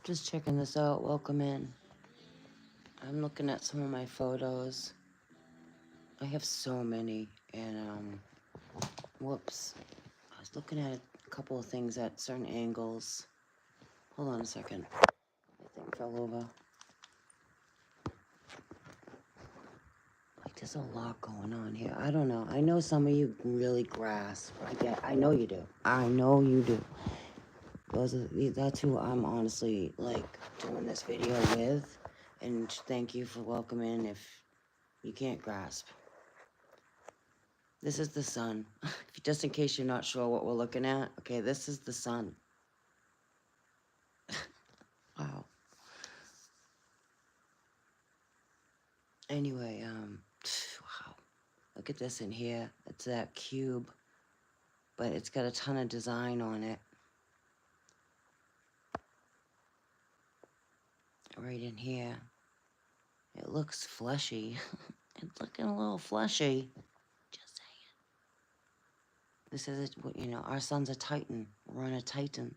Just checking this out. Welcome in. I'm looking at some of my photos. I have so many, and whoops. I was looking at a couple of things at certain angles. Hold on a second. My thing fell over. Like, there's a lot going on here. I don't know. I know some of you really grasp. I know you do. I know you do. That's who I'm honestly like doing this video with. And thank you for welcoming if you can't grasp. This is the sun. Just in case you're not sure what we're looking at. Okay, this is the sun. Wow. Anyway, wow. Look at this in here. It's that cube, but it's got a ton of design on it. Right in here. It looks fleshy. It's looking a little fleshy. Just saying. This is, you know, our sun's a Titan. We're on a Titan.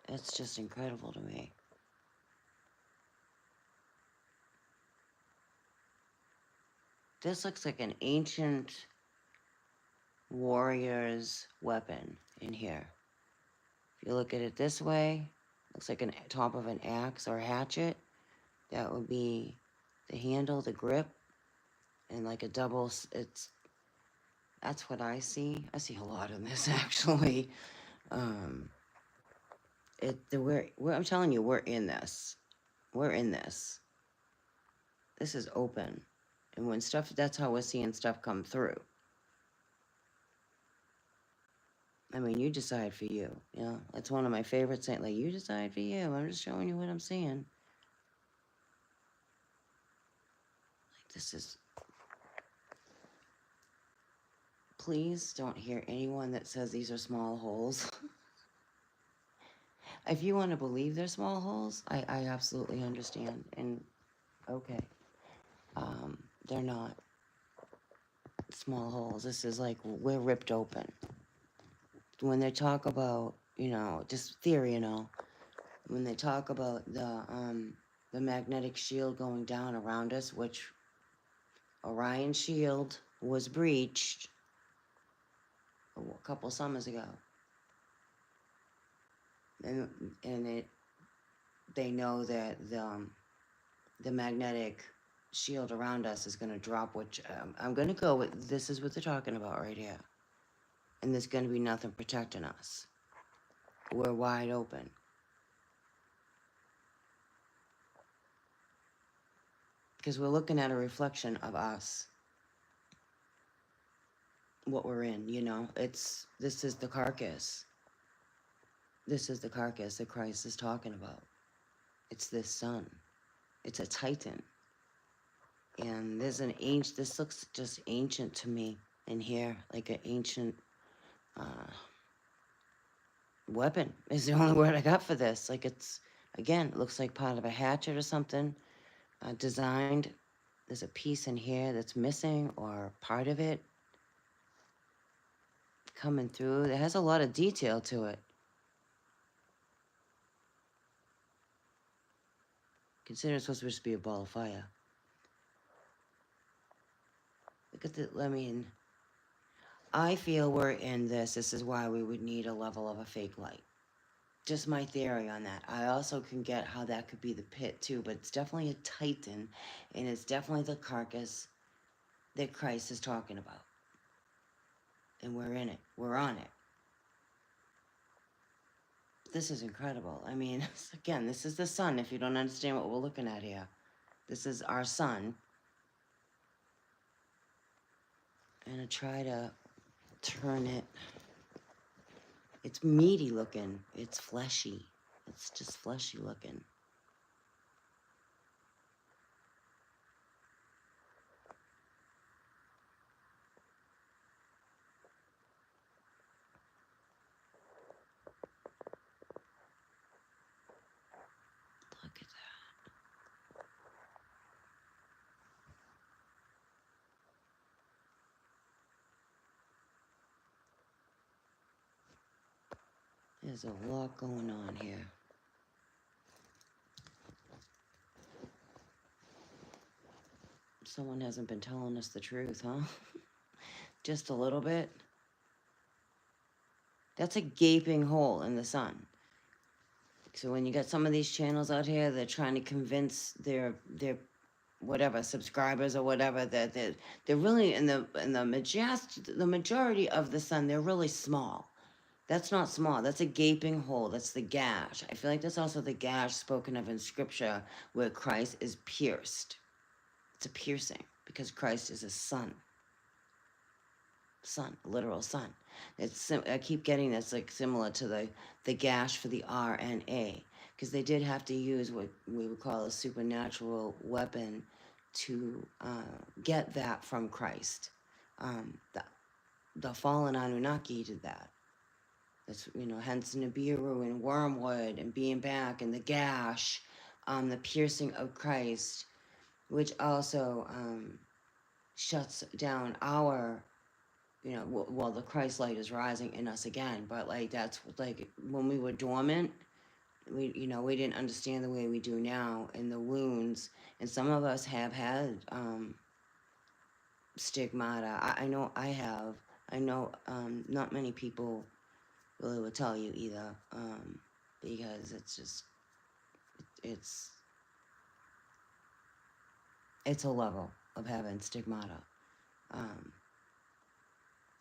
It's just incredible to me. This looks like an ancient warrior's weapon in here. If you look at it this way, looks like an top of an axe or a hatchet. That would be the handle, the grip, and like a double. That's what I see. I see a lot in this actually. Um, I'm telling you, we're in this. We're in this. This is open, and when stuff, that's how we're seeing stuff come through. I mean, you decide for you. You know, that's one of my favorite saying. Like, you decide for you. I'm just showing you what I'm seeing. Like, this is. Please don't hear anyone that says these are small holes. If you want to believe they're small holes, I absolutely understand. And okay, they're not small holes. This is like we're ripped open. When they talk about, you know, just theory and all, when they talk about the magnetic shield going down around us, which Orion's shield was breached a couple summers ago, and they know that the magnetic shield around us is going to drop, which I'm going to go with. This is what they're talking about right here. And there's going to be nothing protecting us. We're wide open. Because we're looking at a reflection of us. What we're in, you know. This is the carcass. This is the carcass that Christ is talking about. It's this sun. It's a Titan. And there's this looks just ancient to me in here. Like an ancient weapon is the only word I got for this. Like it's, again, it looks like part of a hatchet or something designed. There's a piece in here that's missing or part of it coming through. It has a lot of detail to it. Consider it's supposed to just be a ball of fire. Look at the, I mean, I feel we're in this. This is why we would need a level of a fake light. Just my theory on that. I also can get how that could be the pit too, but it's definitely a Titan, and it's definitely the carcass that Christ is talking about. And we're in it. We're on it. This is incredible. I mean, again, this is the sun, if you don't understand what we're looking at here. This is our sun. I'm gonna try to turn it. It's meaty looking. It's fleshy. It's just fleshy looking. Look at that. There's a lot going on here. Someone hasn't been telling us the truth, huh? Just a little bit. That's a gaping hole in the sun. So when you got some of these channels out here, they're trying to convince their whatever subscribers or whatever that they're really in the majority of the sun, they're really small. That's not small. That's a gaping hole. That's the gash. I feel like that's also the gash spoken of in scripture where Christ is pierced. It's a piercing because Christ is a sun. Sun, a literal sun. I keep getting that's like similar to the gash for the RNA because they did have to use what we would call a supernatural weapon to get that from Christ. The fallen Anunnaki did that. That's, hence Nibiru and Wormwood and being back and the gash, the piercing of Christ, which also shuts down our, well, the Christ light is rising in us again. But like that's like when we were dormant, we didn't understand the way we do now, and the wounds, and some of us have had stigmata. I know I have. I know not many people really would tell you either, because it's a level of having stigmata, and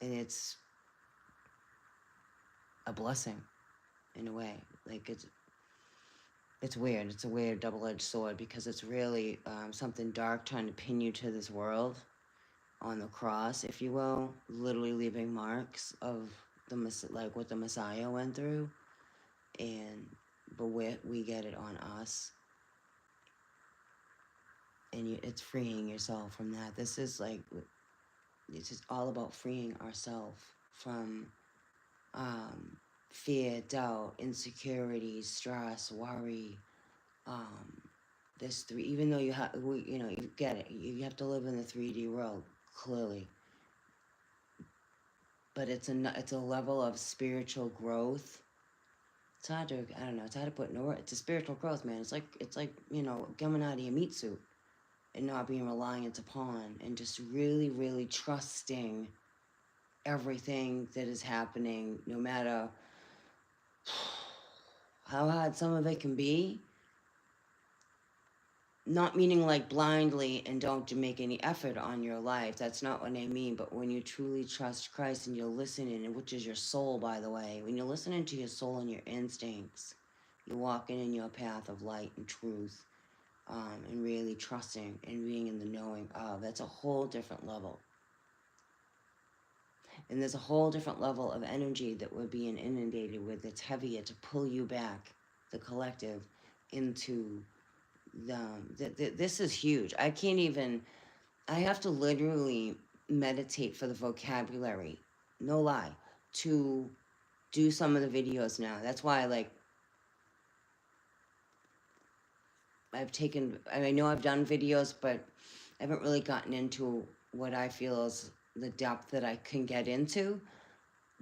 it's a blessing in a way. Like it's weird. It's a weird double-edged sword because it's really something dark trying to pin you to this world on the cross, if you will, literally leaving marks of like what the Messiah went through, but we get it on us, and it's freeing yourself from that. This is like, it's just all about freeing ourselves from fear, doubt, insecurity, stress, worry. Even though you get it, you have to live in the 3D world, clearly. But it's a level of spiritual growth. It's hard to, I don't know, it's hard to put in words. It's a spiritual growth, man. It's like coming out of your meat suit and not being reliant upon, and just really, really trusting everything that is happening, no matter how hard some of it can be. Not meaning like blindly and don't make any effort on your life. That's not what I mean. But when you truly trust Christ and you're listening, and which is your soul, by the way, when you're listening to your soul and your instincts, you're walking in your path of light and truth, and really trusting and being in the knowing of. That's a whole different level. And there's a whole different level of energy that we're being inundated with that's heavier to pull you back, the collective, into this is huge. I have to literally meditate for the vocabulary, no lie, to do some of the videos now. That's why I know I've done videos, but I haven't really gotten into what I feel is the depth that I can get into,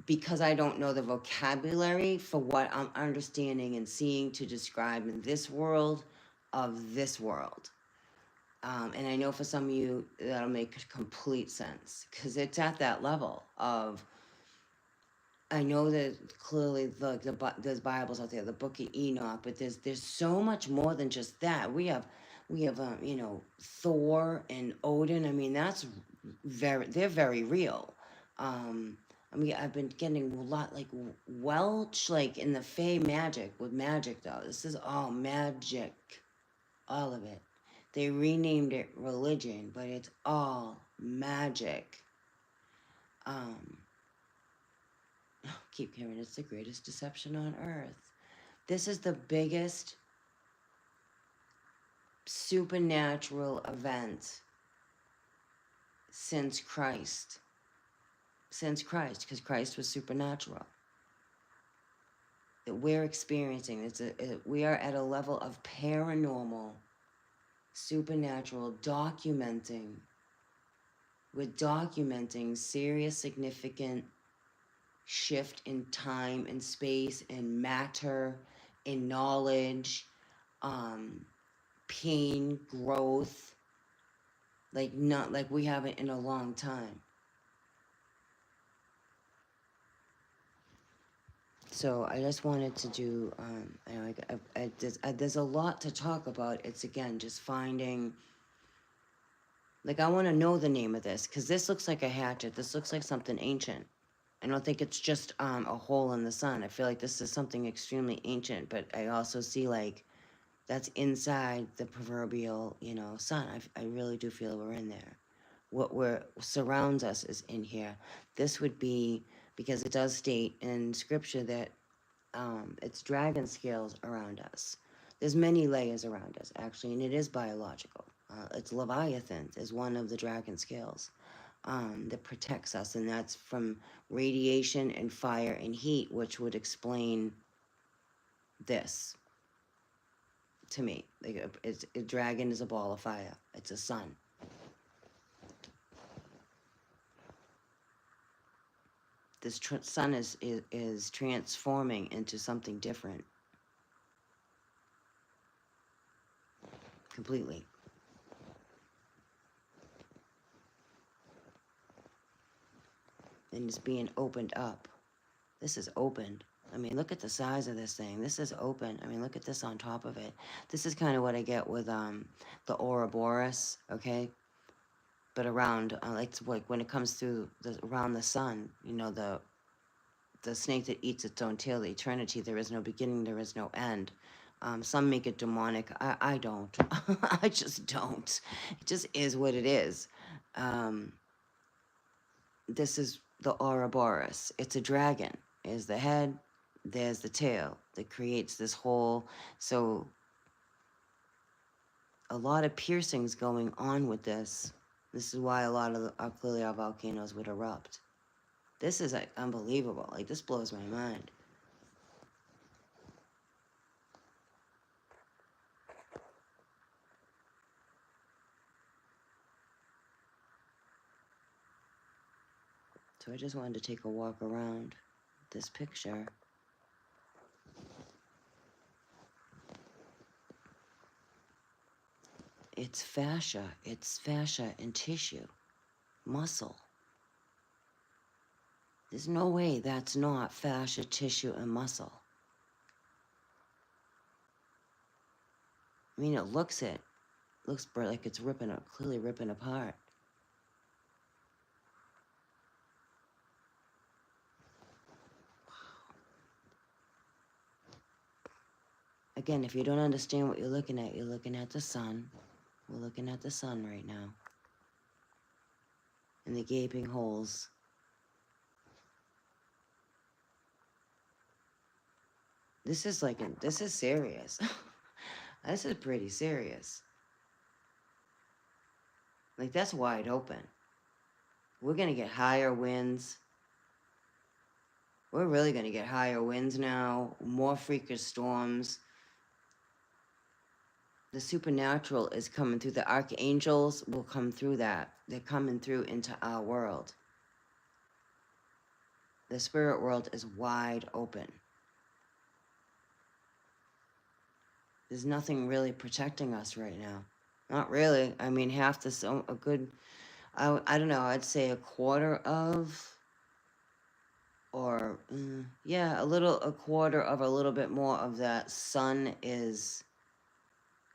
because I don't know the vocabulary for what I'm understanding and seeing to describe in this world of this world. And I know for some of you that'll make complete sense, because it's at that level of, I know that clearly there's Bibles out there, the Book of Enoch, but there's so much more than just that. We have Thor and Odin. I mean, they're very real. I've been getting a lot like Welsh, like in the Fey magic, with magic though. This is all magic, all of it. They renamed it religion, but it's all magic. Keep hearing it's the greatest deception on earth. This is the biggest supernatural event since Christ. Because Christ was supernatural. That we're experiencing. We are at a level of paranormal, supernatural documenting. We're documenting serious, significant shift in time and space and matter and knowledge, um, pain, growth, like not like we haven't in a long time. So I just wanted to do, you know, there's a lot to talk about. It's again just finding, like I want to know the name of this because this looks like a hatchet. This looks like something ancient. I don't think it's just a hole in the sun. I feel like this is something extremely ancient, but I also see like that's inside the proverbial, you know, sun. I really do feel we're in there. What we're surrounds us is in here. This would be because it does state in scripture that it's dragon scales around us. There's many layers around us actually, and it is biological. It's Leviathan is one of the dragon scales that protects us, and that's from radiation and fire and heat, which would explain this to me. Like a dragon is a ball of fire. It's a sun. This sun is transforming into something different completely. And it's being opened up. This is opened. I mean, look at the size of this thing. This is open. I mean, look at this on top of it. This is kind of what I get with the Ouroboros, okay? But around, like when it comes through around the sun, you know, the snake that eats its own tail, the eternity. There is no beginning. There is no end. Some make it demonic. I don't. I just don't. It just is what it is. This is the Ouroboros. It's a dragon. Is the head, there's the tail that creates this whole. So a lot of piercings going on with this. This is why a lot of clearly our volcanoes would erupt. This is like unbelievable. Like this blows my mind. So I just wanted to take a walk around this picture. It's fascia and tissue, muscle. There's no way that's not fascia, tissue, and muscle. I mean, it looks like it's clearly ripping apart. Again, if you don't understand what you're looking at the sun. We're looking at the sun right now. And the gaping holes. This is serious. This is pretty serious. Like, that's wide open. We're gonna get higher winds. We're really gonna get higher winds now, more freakish storms. The supernatural is coming through. The archangels will come through that. They're coming through into our world. The spirit world is wide open. There's nothing really protecting us right now. Not really. I mean, half this, a good, I don't know, I'd say a quarter of, or, yeah, a quarter of a little bit more of that sun is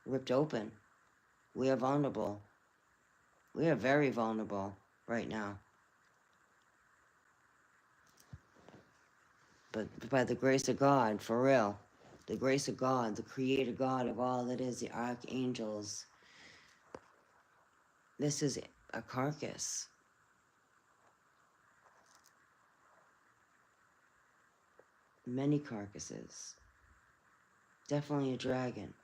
ripped open. We are vulnerable. We are very vulnerable right now. But by the grace of God, for real, the grace of God, the creator God of all that is, the archangels, this is a carcass. Many carcasses. Definitely a dragon.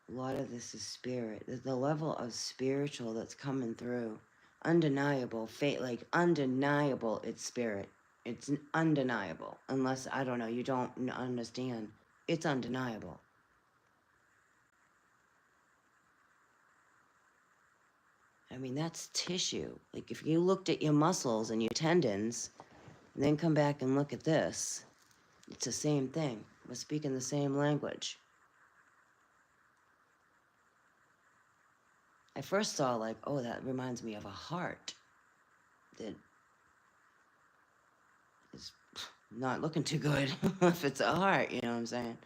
A lot of this is spirit. The level of spiritual that's coming through. Undeniable. Fate, like undeniable, it's spirit. It's undeniable. Unless, I don't know, you don't understand. It's undeniable. I mean, that's tissue. Like, if you looked at your muscles and your tendons, and then come back and look at this, it's the same thing. We're speaking the same language. I first saw, like, oh, that reminds me of a heart that is not looking too good if it's a heart, you know what I'm saying?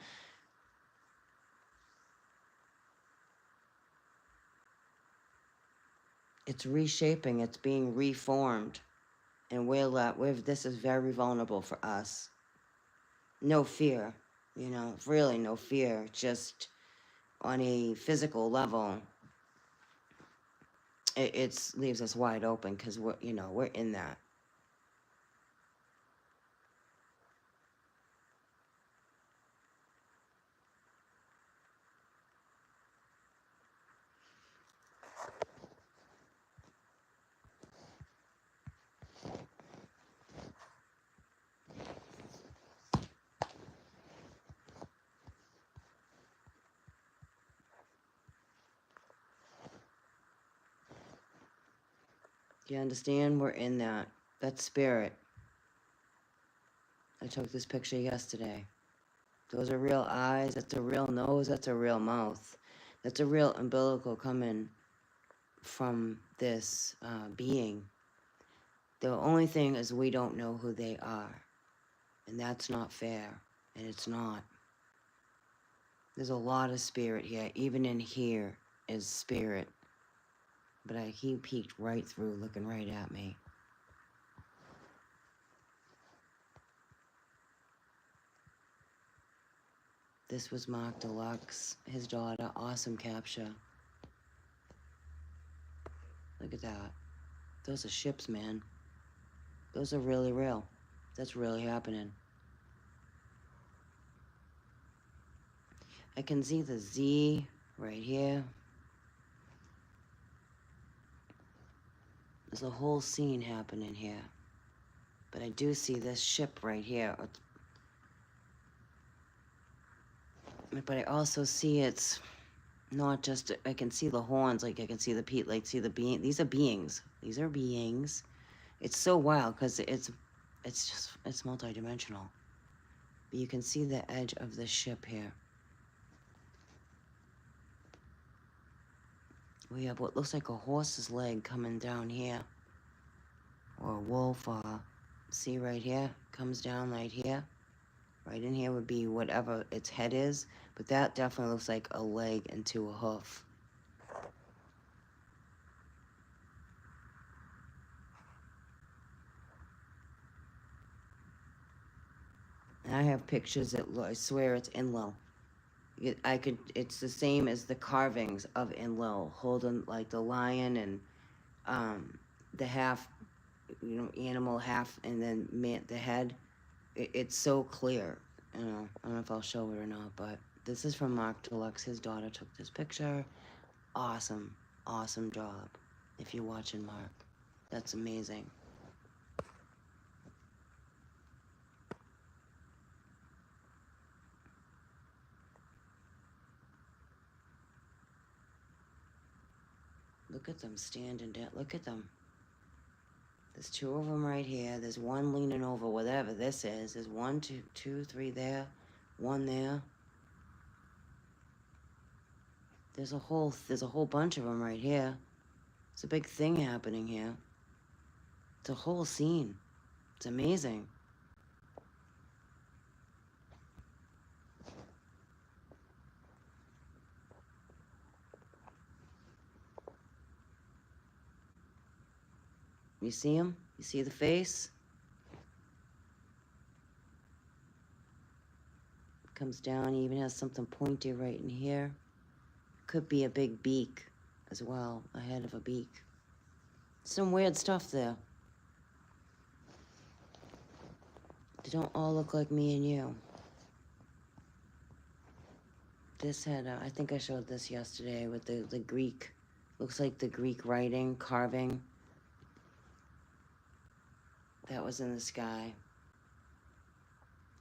It's reshaping, it's being reformed. And this is very vulnerable for us. No fear, you know, really no fear. Just on a physical level, it leaves us wide open because we're in that. Do you understand? We're in that. That's spirit. I took this picture yesterday. Those are real eyes. That's a real nose. That's a real mouth. That's a real umbilical coming from this being. The only thing is we don't know who they are. And that's not fair. And it's not. There's a lot of spirit here. Even in here is spirit. But he peeked right through, looking right at me. This was Mark Deluxe, his daughter. Awesome capture. Look at that. Those are ships, man. Those are really real. That's really happening. I can see the Z right here. There's a whole scene happening here. But I do see this ship right here. But I also see it's not just, I can see the horns, like I can see the see the being. These are beings. These are beings. It's so wild because it's multidimensional. But you can see the edge of the ship here. We have what looks like a horse's leg coming down here. Or a wolf, see right here? Comes down right here. Right in here would be whatever its head is. But that definitely looks like a leg into a hoof. And I have pictures that I swear it's Enlil. It's the same as the carvings of Enlil, holding like the lion and the half, animal half, and then the head. It's so clear, I don't know if I'll show it or not, but this is from Mark Deluxe. His daughter took this picture. Awesome, awesome job. If you're watching, Mark, that's amazing. Look at them standing there. Look at them. There's two of them right here. There's one leaning over whatever this is. There's one, two, three there. One there. There's a whole bunch of them right here. It's a big thing happening here. It's a whole scene. It's amazing. You see him? You see the face? Comes down, he even has something pointy right in here. Could be a big beak as well, a head of a beak. Some weird stuff there. They don't all look like me and you. This had, I think I showed this yesterday with the Greek. Looks like the Greek writing, carving. That was in the sky.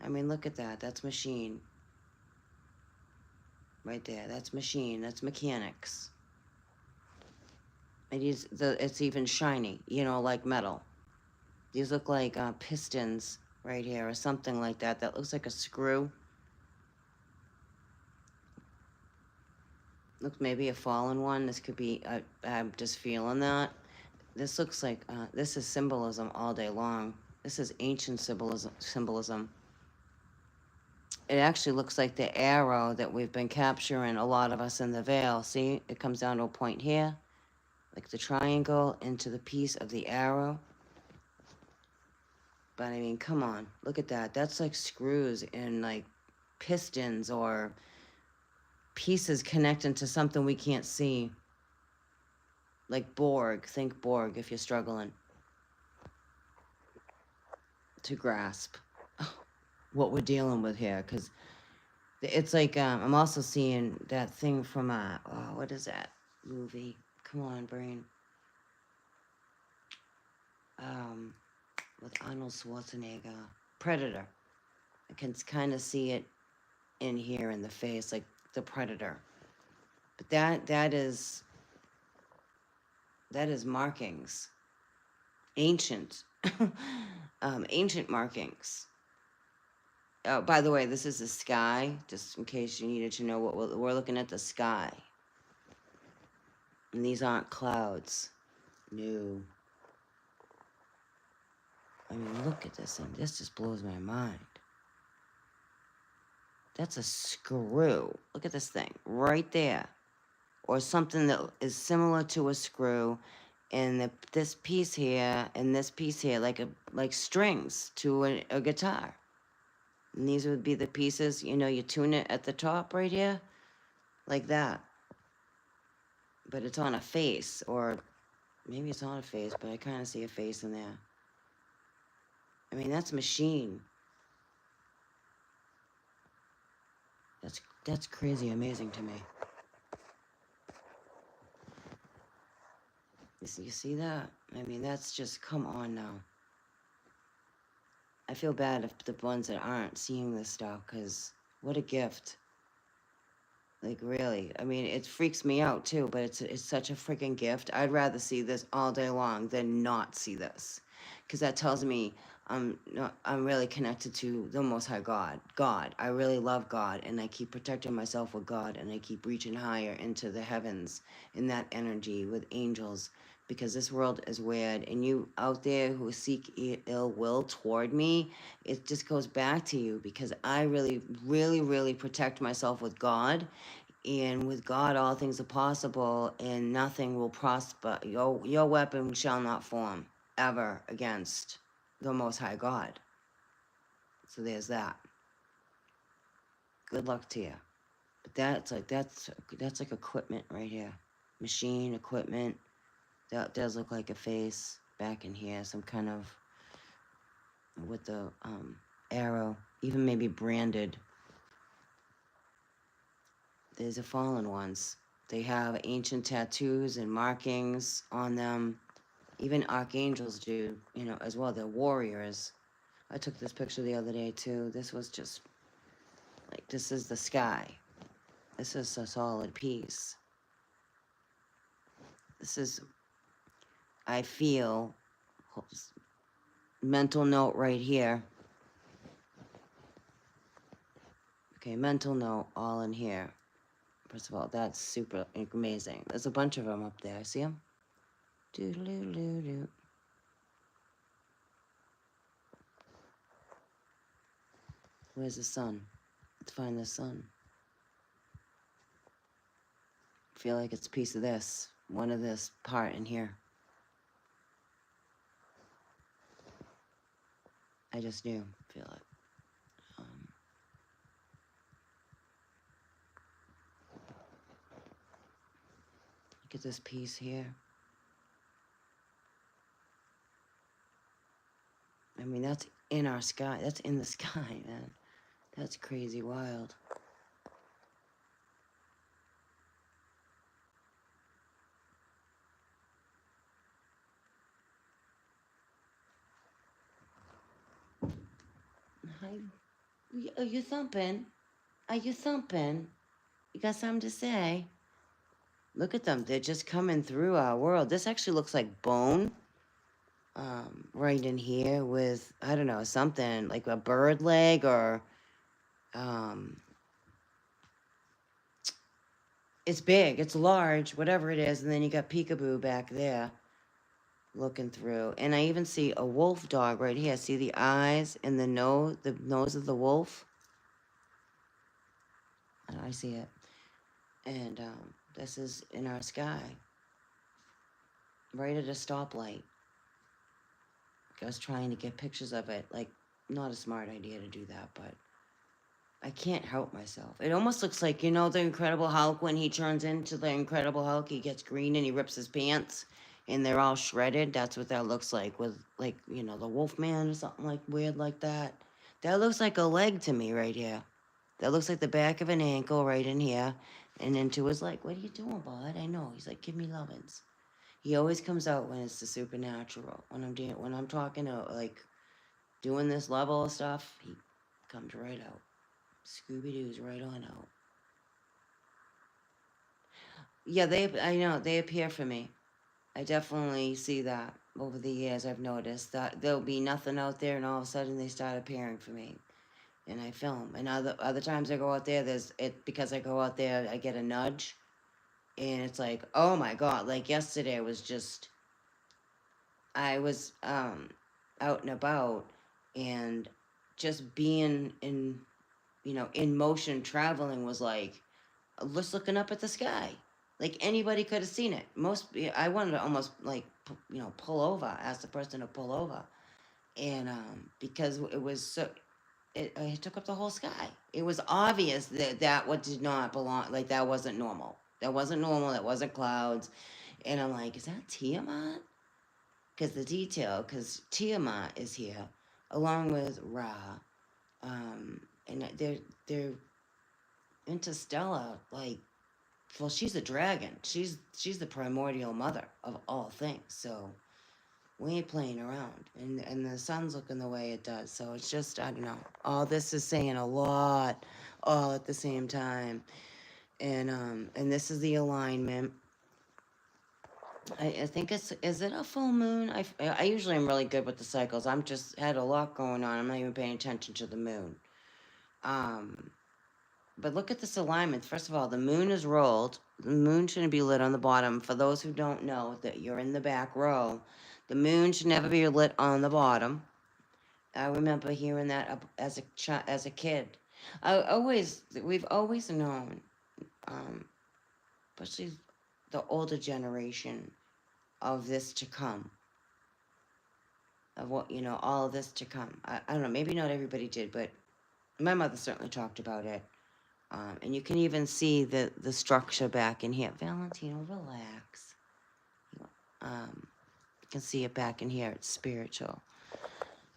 I mean, look at that. That's machine. Right there. That's machine. That's mechanics. It's even shiny, you know, like metal. These look like pistons right here or something like that. That looks like a screw. Looks maybe a fallen one. This could be, I'm just feeling that. This looks like, this is symbolism all day long. This is ancient symbolism. It actually looks like the arrow that we've been capturing, a lot of us in the veil. See, it comes down to a point here, like the triangle into the piece of the arrow. But I mean, come on, look at that. That's like screws and like pistons or pieces connecting to something we can't see. Like Borg, think Borg if you're struggling to grasp what we're dealing with here. Because it's like, I'm also seeing that thing from, oh, what is that movie? Come on, brain. With Arnold Schwarzenegger. Predator. I can kind of see it in here in the face, like the Predator. But that is markings. Ancient. Ancient markings. Oh, by the way, this is the sky, just in case you needed to know what we're looking at the sky. And these aren't clouds. No. I mean, look at this thing. This just blows my mind. That's a screw. Look at this thing right there. Or something that is similar to a screw. And this piece here and this piece here, like strings to a guitar. And these would be the pieces, you know, you tune it at the top right here, like that. But it's on a face, or maybe it's on a face, but I kind of see a face in there. I mean, that's machine. That's crazy amazing to me. You see that? I mean, that's just, come on now. I feel bad if the ones that aren't seeing this stuff, because what a gift. Like, really. I mean, it freaks me out, too, but it's such a freaking gift. I'd rather see this all day long than not see this. Because that tells me I'm really connected to the Most High God. God. I really love God, and I keep protecting myself with God, and I keep reaching higher into the heavens in that energy with angels, because this world is weird, and you out there who seek ill will toward me, it just goes back to you, because I really, really, really protect myself with God, and with God all things are possible, and nothing will prosper. Your weapon shall not form ever against the Most High God. So there's that. Good luck to you. But that's like equipment right here. Machine equipment. That does look like a face back in here. Some kind of, with the arrow, even maybe branded. There's the fallen ones. They have ancient tattoos and markings on them. Even archangels do, you know, as well. They're warriors. I took this picture the other day, too. This was just, like, this is the sky. This is a solid piece. This is, I feel, mental note right here. Okay, mental note all in here. First of all, that's super amazing. There's a bunch of them up there. See them? Doo-doo-doo-doo. Where's the sun? Let's find the sun. Feel like it's a piece of this. One of this part in here. I just knew. Feel it. Look at this piece here. I mean, that's in our sky. That's in the sky, man. That's crazy wild. Hi. Are you thumping? Are you thumping? You got something to say? Look at them. They're just coming through our world. This actually looks like bone. Right in here with, I don't know, something like a bird leg or, um, it's big, it's large, whatever it is. And then you got peekaboo back there looking through. And I even see a wolf dog right here. See the eyes and the nose of the wolf? I see it. And this is in our sky, right at a stoplight. I was trying to get pictures of it. Like, not a smart idea to do that, but I can't help myself. It almost looks like, the Incredible Hulk, when he turns into the Incredible Hulk, he gets green and he rips his pants and they're all shredded. That's what that looks like with, like, the Wolfman or something like weird like that. That looks like a leg to me right here. That looks like the back of an ankle right in here and into his leg. What are you doing, bud? I know. He's like, give me lovins. He always comes out when it's the supernatural. When I'm talking to, like, doing this level of stuff, he comes right out. Scooby-Doo's right on out. Yeah, I know, they appear for me. I definitely see that over the years. I've noticed that there'll be nothing out there and all of a sudden they start appearing for me. And I film. And other times I go out there, because I go out there, I get a nudge. And it's like, oh my God, like yesterday was just, I was out and about and just being in motion traveling was like, just looking up at the sky. Like anybody could have seen it. I wanted to almost like, pull over, ask the person to pull over. And because it was so, it took up the whole sky. It was obvious that what did not belong, like that wasn't normal. That wasn't normal. That wasn't clouds. And I'm like, is that Tiamat? Because Tiamat is here, along with Ra. And they're interstellar, like, well, she's a dragon. She's the primordial mother of all things. So we ain't playing around. And the sun's looking the way it does. So it's just, I don't know. All this is saying a lot all at the same time. And this is the alignment. I think is it a full moon? I usually am really good with the cycles. I'm just had a lot going on. I'm not even paying attention to the moon. But look at this alignment. First of all, the moon is rolled. The moon shouldn't be lit on the bottom. For those who don't know that you're in the back row, the moon should never be lit on the bottom. I remember hearing that as a kid. We've always known, especially the older generation, of this to come. Of what, all of this to come. I don't know, maybe not everybody did, but my mother certainly talked about it. And you can even see the structure back in here. Valentino, relax. You can see it back in here. It's spiritual.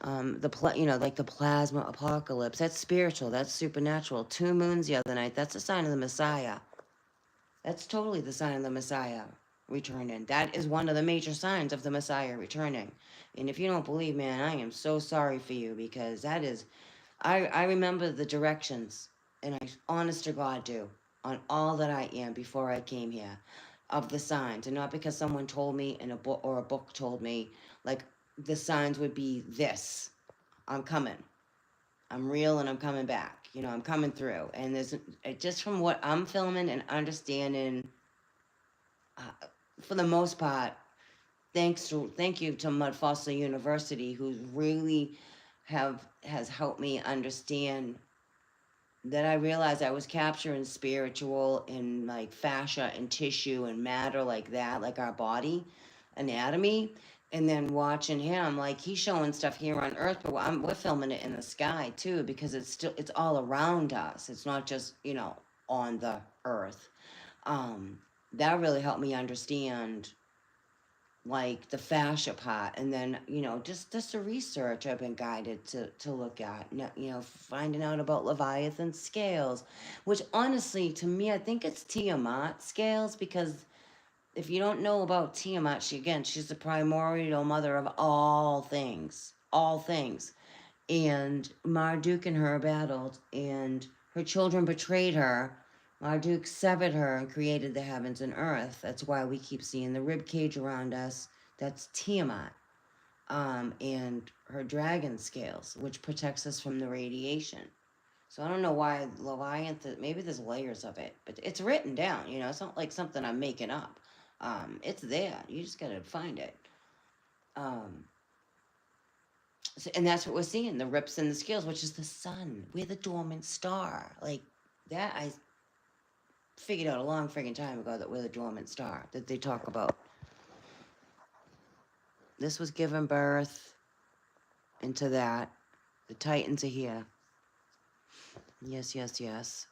Like the plasma apocalypse. That's spiritual. That's supernatural. 2 moons the other night. That's a sign of the Messiah. That's totally the sign of the Messiah returning. That is one of the major signs of the Messiah returning. And if you don't believe, man, I am so sorry for you, because that is, I remember the directions, and I honest to God do, on all that I am before I came here, of the signs. And not because someone told me in a book, or a book told me, like, the signs would be this. I'm coming. I'm real and I'm coming back. I'm coming through. And there's just from what I'm filming and understanding, for the most part, thank you to Mud Fossil University, who really has helped me understand that I realized I was capturing spiritual and like fascia and tissue and matter like that, like our body anatomy. And then watching him, like he's showing stuff here on Earth, but we're filming it in the sky too, because it's all around us. It's not just, on the Earth. That really helped me understand like the fascia part. And then, just the research I've been guided to look at, finding out about Leviathan scales, which honestly, to me, I think it's Tiamat scales, because if you don't know about Tiamat, she's the primordial mother of all things, and Marduk and her battled, and her children betrayed her, Marduk severed her and created the heavens and earth. That's why we keep seeing the rib cage around us. That's Tiamat. And her dragon scales, which protects us from the radiation. So I don't know why Leviathan, maybe there's layers of it, but it's written down, you know, it's not like something I'm making up. It's there. You just gotta find it. Um, and that's what we're seeing, the rips and the scales, which is the sun. We're the dormant star. Like that, I figured out a long friggin' time ago that we're the dormant star that they talk about. This was given birth into that. The Titans are here. Yes, yes, yes.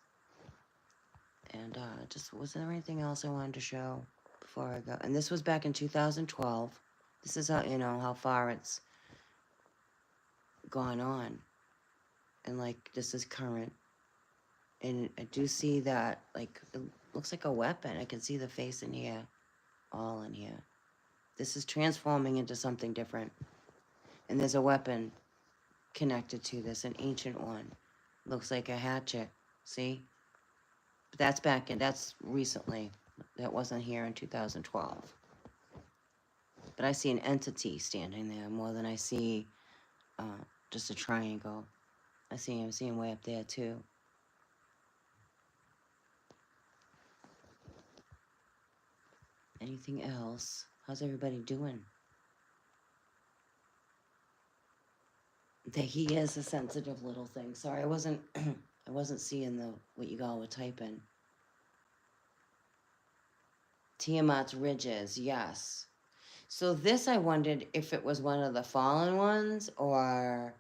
And just, was there anything else I wanted to show before I go? And this was back in 2012. This is how, you know, how far it's gone on. And like, this is current. And I do see that, like, it looks like a weapon. I can see the face in here, all in here. This is transforming into something different. And there's a weapon connected to this, an ancient one. Looks like a hatchet, see? But that's back in, that's recently. That wasn't here in 2012. But I see an entity standing there more than I see just a triangle. I see him way up there too. Anything else? How's everybody doing? He is a sensitive little thing. Sorry, I wasn't I wasn't seeing the what you all were typing. Tiamat's ridges, yes. So this I wondered if it was one of the fallen ones or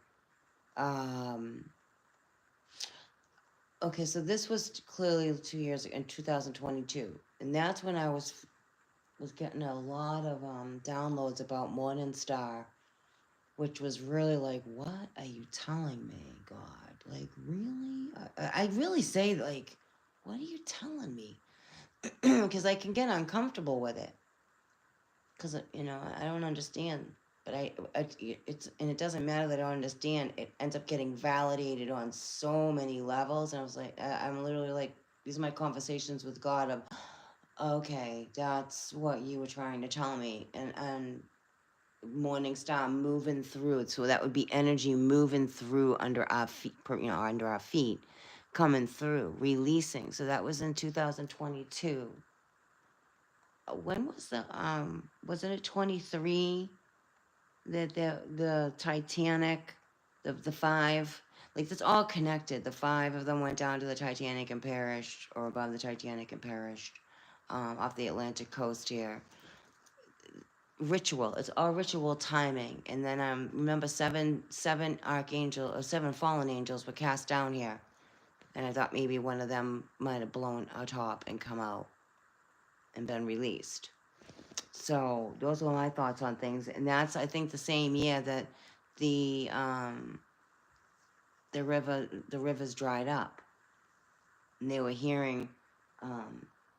okay, so this was clearly 2 years ago in 2022. And that's when I was getting a lot of downloads about Morning Star, which was really like, what are you telling me, God? Like, really? I really say, like, what are you telling me? Because I can get uncomfortable with it. Because, you know, I don't understand. But it's, and it doesn't matter that I don't understand. It ends up getting validated on so many levels. And I was like, I'm literally like, these are my conversations with God of, okay, that's what you were trying to tell me. And Morning Star moving through it, so that would be energy moving through under our feet, you know, under our feet, coming through, releasing. So that was in 2022. When was the wasn't it 23? The Titanic, the five, like it's all connected. The five of them went down to the Titanic and perished, or above the Titanic and perished, off the Atlantic coast here. Ritual. It's all ritual timing. And then remember seven archangel or seven fallen angels were cast down here. And I thought maybe one of them might have blown atop and come out and been released. So those were my thoughts on things. And that's, I think, the same year that the rivers dried up. And they were hearing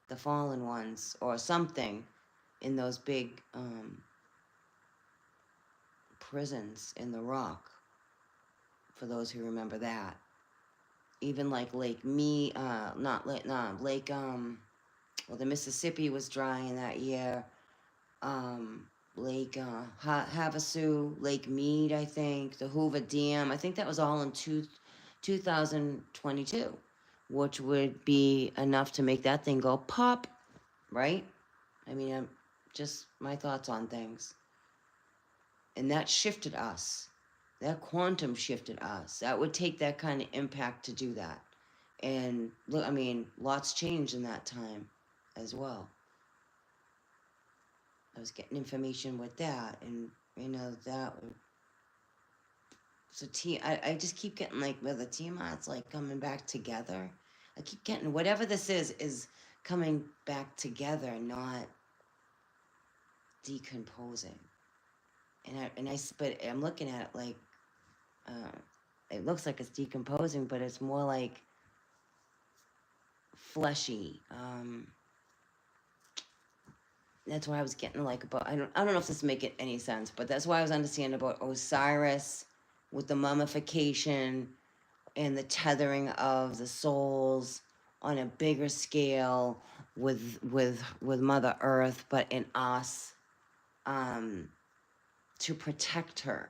the fallen ones or something in those big prisons in the rock, for those who remember that. Even like Lake well, the Mississippi was drying that year. Lake Havasu, Lake Mead, I think, the Hoover Dam, I think that was all in 2022, which would be enough to make that thing go pop, right? I mean, just my thoughts on things. And that shifted us. That quantum shifted us. That would take that kind of impact to do that. And look, I mean, lots changed in that time as well. I was getting information with that, and you know that. So I just keep getting like with the Tiamat's like coming back together. I keep getting whatever this is coming back together, not decomposing. But I'm looking at it like, it looks like it's decomposing, but it's more like fleshy. That's why I was getting like about, I don't know if this is making any sense, but that's why I was understanding about Osiris with the mummification and the tethering of the souls on a bigger scale with Mother Earth, but in us, um, to protect her.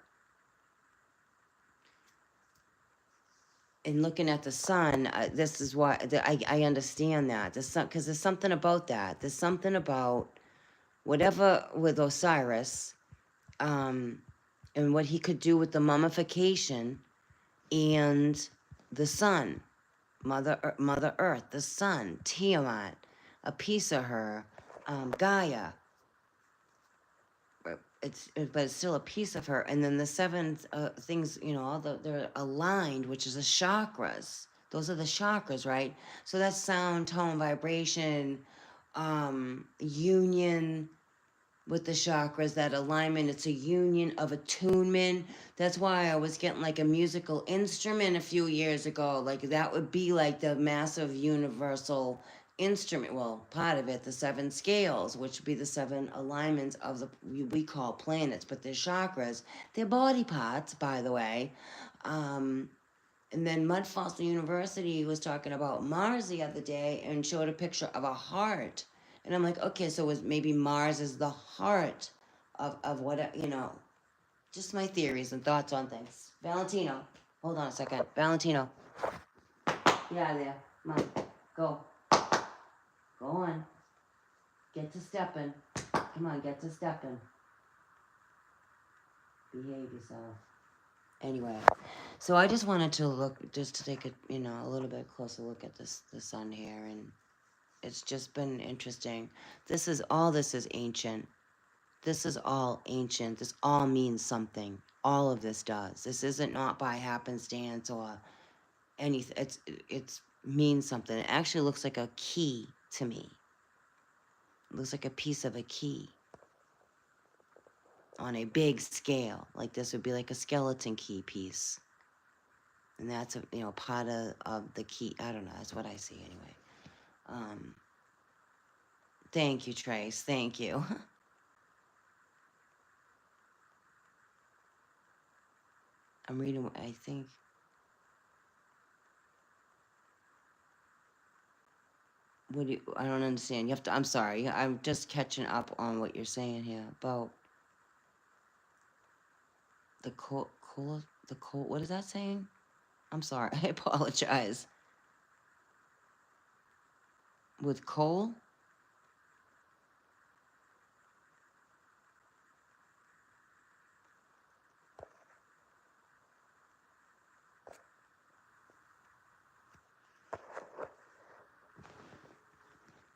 And looking at the sun, this is why I understand that. Because there's something about that. There's something about whatever with Osiris, um, and what he could do with the mummification and the sun, Mother Earth, the sun, Tiamat, a piece of her, Gaia. But it's still a piece of her. And then the seven things, all they're aligned, which is the chakras. Those are the chakras, right? So that's sound, tone, vibration, union with the chakras, that alignment. It's a union of attunement. That's why I was getting like a musical instrument a few years ago. Like that would be like the massive universal instrument. Well, part of it, the seven scales, which would be the seven alignments of the we call planets, but they're chakras. They're body parts, by the way. And then Mud Fossil University was talking about Mars the other day and showed a picture of a heart. And I'm like, okay, so maybe Mars is the heart of what, just my theories and thoughts on things. Valentino, hold on a second. Valentino, get out of there. Come on, go. Go on. Get to stepping. Come on, get to stepping. Behave yourself. Anyway, so I just wanted to take a little bit closer look at the sun here, and it's just been interesting. This is ancient. This is all ancient. This all means something. All of this does. This isn't not by happenstance or anything. It's means something. It actually looks like a key to me. It looks like a piece of a key on a big scale. Like this would be like a skeleton key piece. And that's part of the key. I don't know. That's what I see anyway. Thank you, Trace. Thank you. I'm reading. I think. I don't understand. You have to. I'm sorry. I'm just catching up on what you're saying here about the coal. The coal. What is that saying? I'm sorry. I apologize. With coal.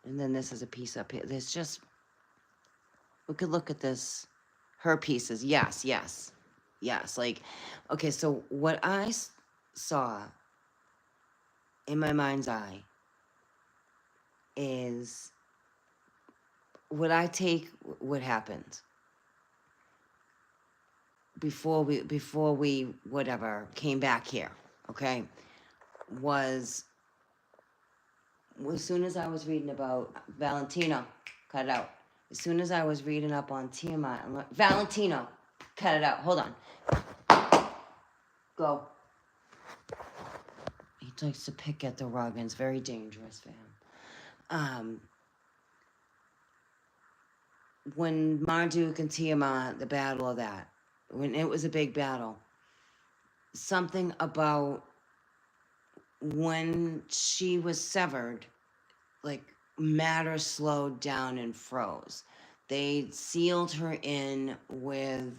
And then this is a piece up here. There's just, we could look at this, her pieces. Yes, yes, yes. Like, okay, so what I saw in my mind's eye is what I take what happened before we whatever came back here, okay, was as soon as I was reading about Valentino, cut it out. As soon as I was reading up on Tiamat, Valentino, cut it out. Hold on. Go. He likes to pick at the rug, and it's very dangerous for him. When Marduk and Tiamat, the battle of that, when it was a big battle, something about when she was severed, like matter slowed down and froze. They sealed her in with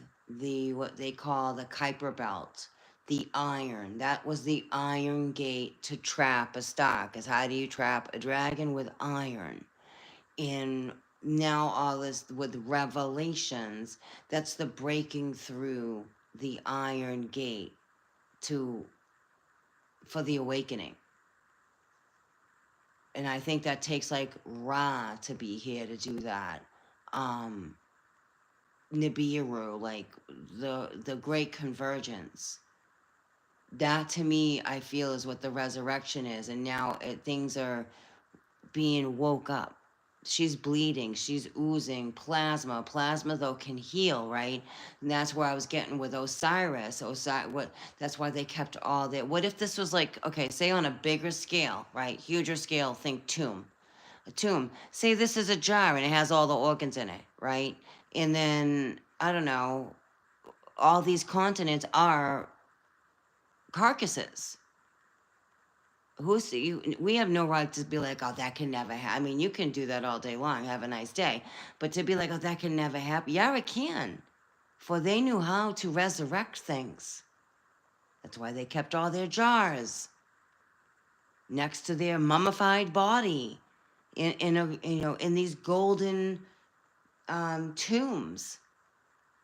what they call the Kuiper belt, the iron. That was the iron gate to trap a star. Because how do you trap a dragon? With iron. And now all this with revelations, that's the breaking through the iron gate for the awakening. And I think that takes like Ra to be here to do that. Nibiru, like the great convergence. That to me, I feel is what the resurrection is. And now things are being woke up. she's bleeding, she's oozing plasma. Plasma though can heal, right? And that's where I was getting with Osiris. That's why they kept all that. What if this was like, okay, say on a bigger scale, right? Huger scale, think tomb. A tomb. Say this is a jar and it has all the organs in it, right? And then I don't know, all these continents are carcasses. Who's you? We have no right to be like, oh, that can never happen. I mean, you can do that all day long. Have a nice day, but to be like, oh, that can never happen. Yeah, it can, for they knew how to resurrect things. That's why they kept all their jars next to their mummified body, in these golden tombs.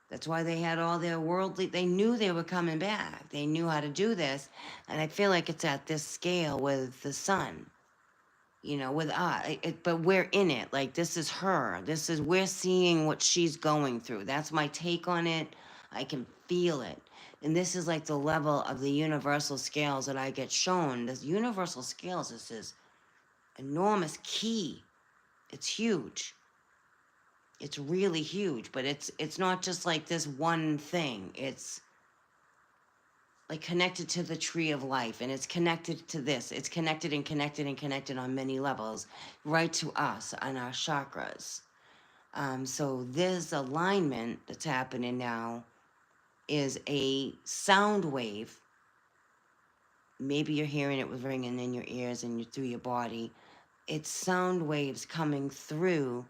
That's why they had all their worldly, they knew they were coming back. They knew how to do this. And I feel like it's at this scale with the sun, with us. But we're in it. Like, this is her. We're seeing what she's going through. That's my take on it. I can feel it. And this is like the level of the universal scales that I get shown. This universal scales is this enormous key. It's huge. It's really huge, but it's not just like this one thing. It's like connected to the tree of life, and it's connected to this. It's connected and connected and connected on many levels, right to us and our chakras. So this alignment that's happening now is a sound wave. Maybe you're hearing it with ringing in your ears and through your body. It's sound waves coming through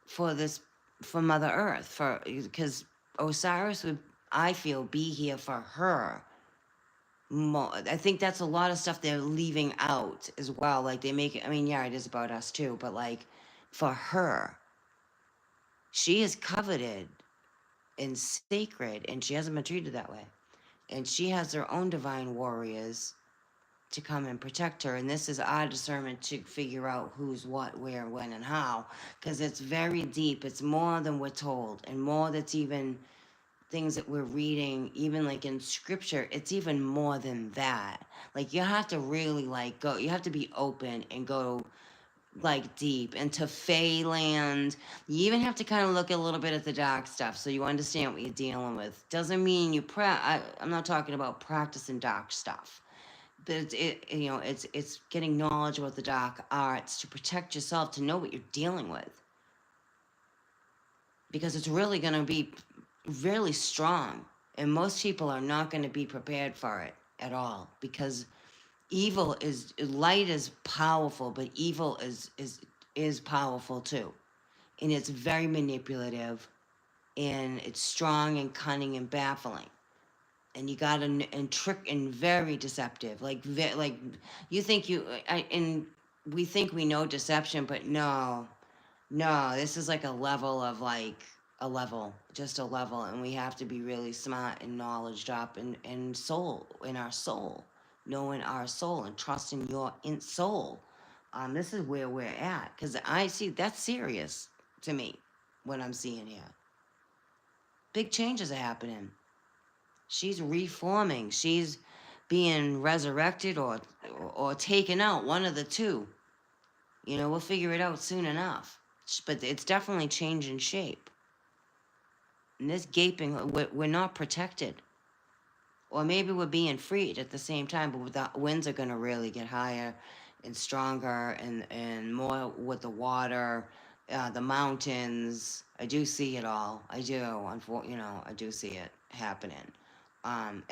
for Mother Earth, because Osiris would, I feel, be here for her. I think that's a lot of stuff they're leaving out as well. Like they make it, I mean, yeah, it is about us too, but like for her, she is coveted and sacred, and she hasn't been treated that way. And she has her own divine warriors to come and protect her. And this is our discernment to figure out who's what, where, when, and how, because it's very deep. It's more than we're told, and more that's even things that we're reading, even like in scripture. It's even more than that. Like you have to really like go, you have to be open and go like deep into Fey land. You even have to kind of look a little bit at the dark stuff so you understand what you're dealing with. Doesn't mean I'm not talking about practicing dark stuff, but it's getting knowledge about the dark arts to protect yourself, to know what you're dealing with, because it's really going to be really strong, and most people are not going to be prepared for it at all, because light is powerful, but evil is powerful too, and it's very manipulative, and it's strong and cunning and baffling, and you got to, and trick, and very deceptive. Like you think and we think we know deception, but no, this is like a level of like just a level, and we have to be really smart and knowledge up, and soul, in our soul, knowing our soul and trusting your soul. This is where we're at, because I see that's serious to me, what I'm seeing here. Big changes are happening. She's reforming. She's being resurrected or taken out, one of the two. We'll figure it out soon enough. But it's definitely changing shape. And this gaping, we're not protected. Or maybe we're being freed at the same time, but the winds are going to really get higher and stronger, and more with the water, the mountains. I do see it all. I do. I do see it happening. And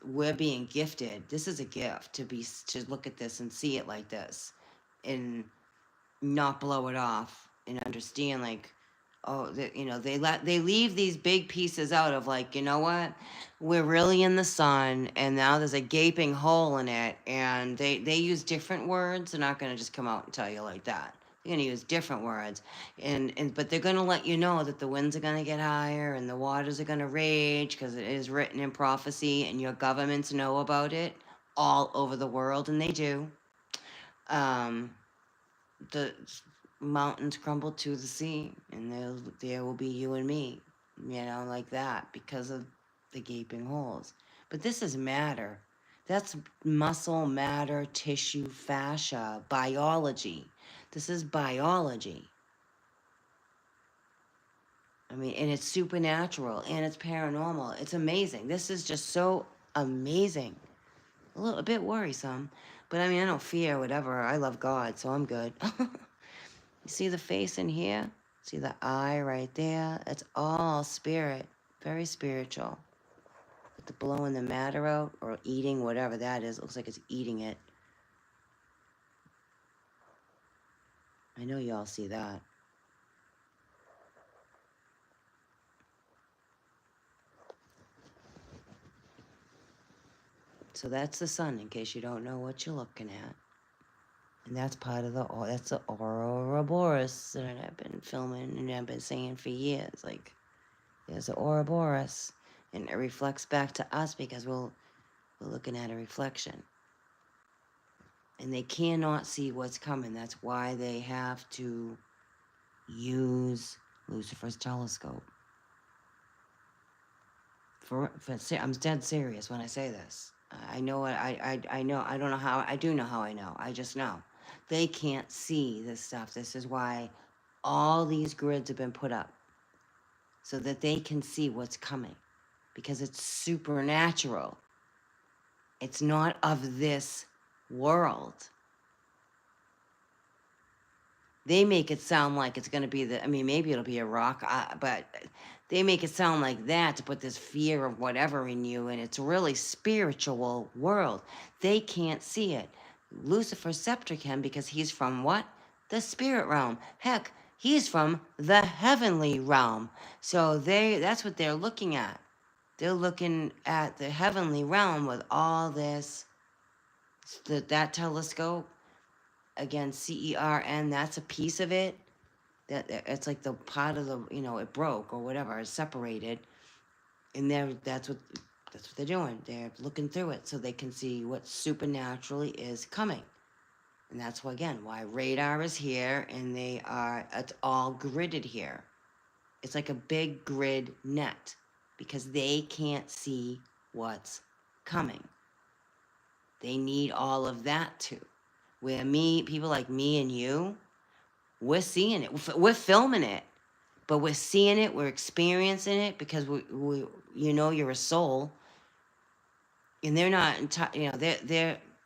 we're being gifted. This is a gift to look at this and see it like this, and not blow it off, and understand like, oh, they leave these big pieces out of like, you know what, we're really in the sun, and now there's a gaping hole in it, and they use different words. They're not going to just come out and tell you like that. They're going to use different words, but they're going to let you know that the winds are going to get higher and the waters are going to rage, because it is written in prophecy, and your governments know about it all over the world, and they do. The mountains crumble to the sea, and there will be you and me, like that, because of the gaping holes. But this is matter. That's muscle, matter, tissue, fascia, biology. This is biology. I mean, and it's supernatural and it's paranormal. It's amazing. This is just so amazing. A bit worrisome, but I mean, I don't fear whatever. I love God, so I'm good. You see the face in here? See the eye right there? It's all spirit, very spiritual. The blowing the matter out or eating whatever that is. Looks like it's eating it. I know y'all see that. So that's the sun, in case you don't know what you're looking at. And that's part of that's the Aurora Boreas that I've been filming and I've been saying for years. Like, there's the Ouroboros, and it reflects back to us because we're looking at a reflection. And they cannot see what's coming. That's why they have to use Lucifer's telescope. I'm dead serious when I say this. I know it. I know. I don't know how. I do know how I know. I just know. They can't see this stuff. This is why all these grids have been put up, so that they can see what's coming, because it's supernatural. It's not of this world. They make it sound like it's going to be I mean, maybe it'll be a rock, but they make it sound like that to put this fear of whatever in you, and it's really spiritual world. They can't see it. Lucifer scepter can, because he's from what? The spirit realm. Heck, he's from the heavenly realm. So that's what they're looking at. They're looking at the heavenly realm with all this, that telescope. Again, CERN, that's a piece of it. That it's like the part of the, it broke or whatever, it's separated, and that's what they're doing. They're looking through it so they can see what supernaturally is coming, and that's why, again, why radar is here, and it's all gridded here. It's like a big grid net because they can't see what's coming. They need all of that too. Where people like me and you, we're seeing it. We're filming it, but we're seeing it. We're experiencing it because you're a soul, and they're not.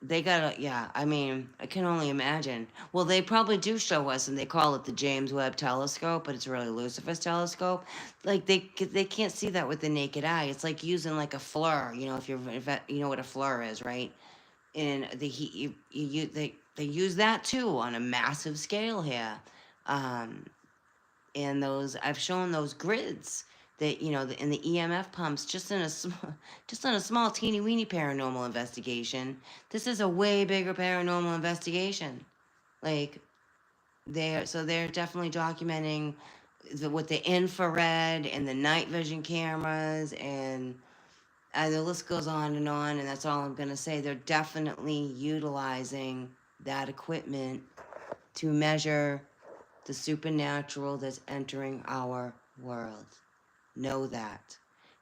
They gotta. Yeah, I mean, I can only imagine. Well, they probably do show us, and they call it the James Webb Telescope, but it's really Lucifer's telescope. Like they can't see that with the naked eye. It's like using like a FLIR. If you know what a FLIR is, right? And they use that too on a massive scale here. And I've shown those grids that, in the EMF pumps, just in a small teeny weeny paranormal investigation. This is a way bigger paranormal investigation. Like, they're definitely documenting with the infrared and the night vision cameras, and the list goes on, and that's all I'm going to say. They're definitely utilizing that equipment to measure the supernatural that's entering our world. Know that.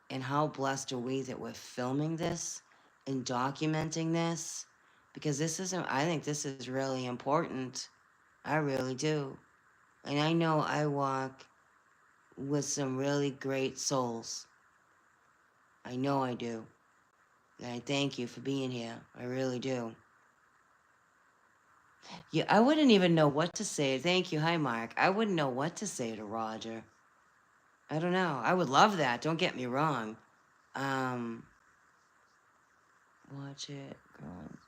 And how blessed are we that we're filming this and documenting this? Because I think this is really important. I really do. And I know I walk with some really great souls. I know I do. And I thank you for being here. I really do. Yeah, I wouldn't even know what to say. Thank you. Hi, Mark. I wouldn't know what to say to Roger. I don't know. I would love that. Don't get me wrong. Watch it, girls.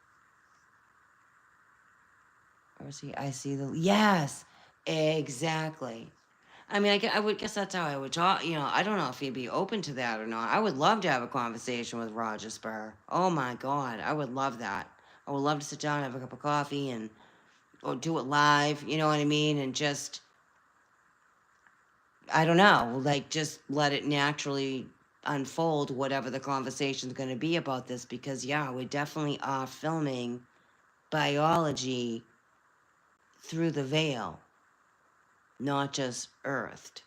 Or I see the. Yes, exactly. I mean, I would guess that's how I would talk. I don't know if he'd be open to that or not. I would love to have a conversation with Roger Spur. Oh my God, I would love that. I would love to sit down, have a cup of coffee, or do it live. You know what I mean? And just, I don't know, like just let it naturally unfold, whatever the conversation's going to be about this. Because yeah, we definitely are filming biology through the veil, not just earthed.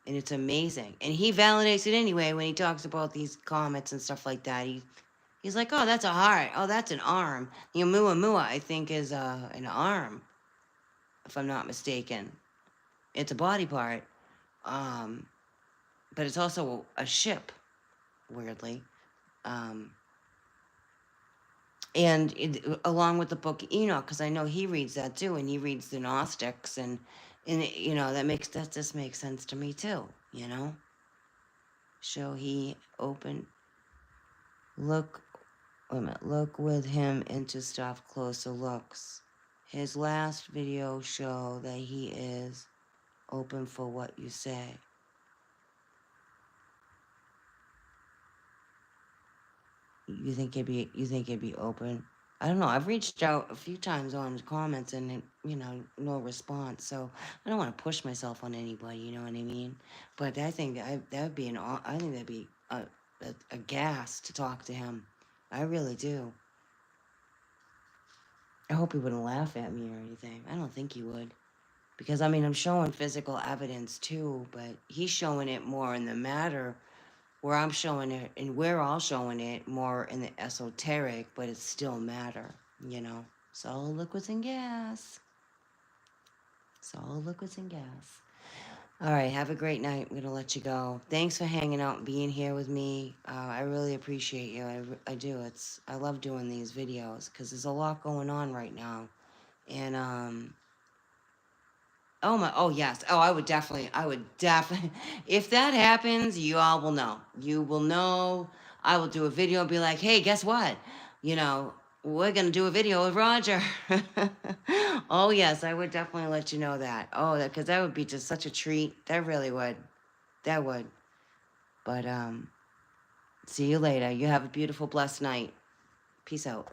And it's amazing. And he validates it anyway when he talks about these comets and stuff like that. He's like, oh, that's a heart. Oh, that's an arm. The Oumuamua, I think, is an arm, if I'm not mistaken. It's a body part, um, but it's also a ship, weirdly. Um, and along with the book Enoch, because I know he reads that too, and he reads the Gnostics, and that just makes sense to me too. So he opened. Look, wait a minute. Look with him into stuff. Closer looks. His last video show that he is open for what you say. You think he'd be open? I don't know. I've reached out a few times on comments and no response. So I don't want to push myself on anybody. You know what I mean? But I think that would be I think that'd be a gas to talk to him. I really do. I hope he wouldn't laugh at me or anything. I don't think he would. Because, I mean, I'm showing physical evidence too, but he's showing it more in the matter, where I'm showing it, and we're all showing it more in the esoteric, but it's still matter. Solid liquids and gas. Solid liquids and gas. All right, have a great night. I'm going to let you go. Thanks for hanging out and being here with me. I really appreciate you. I do. I love doing these videos because there's a lot going on right now. And, oh yes. Oh, I would definitely, if that happens, you all will know. You will know. I will do a video and be like, hey, guess what? We're going to do a video with Roger. Oh, yes, I would definitely let you know that. Oh, because that would be just such a treat. That really would. That would. But, see you later. You have a beautiful, blessed night. Peace out.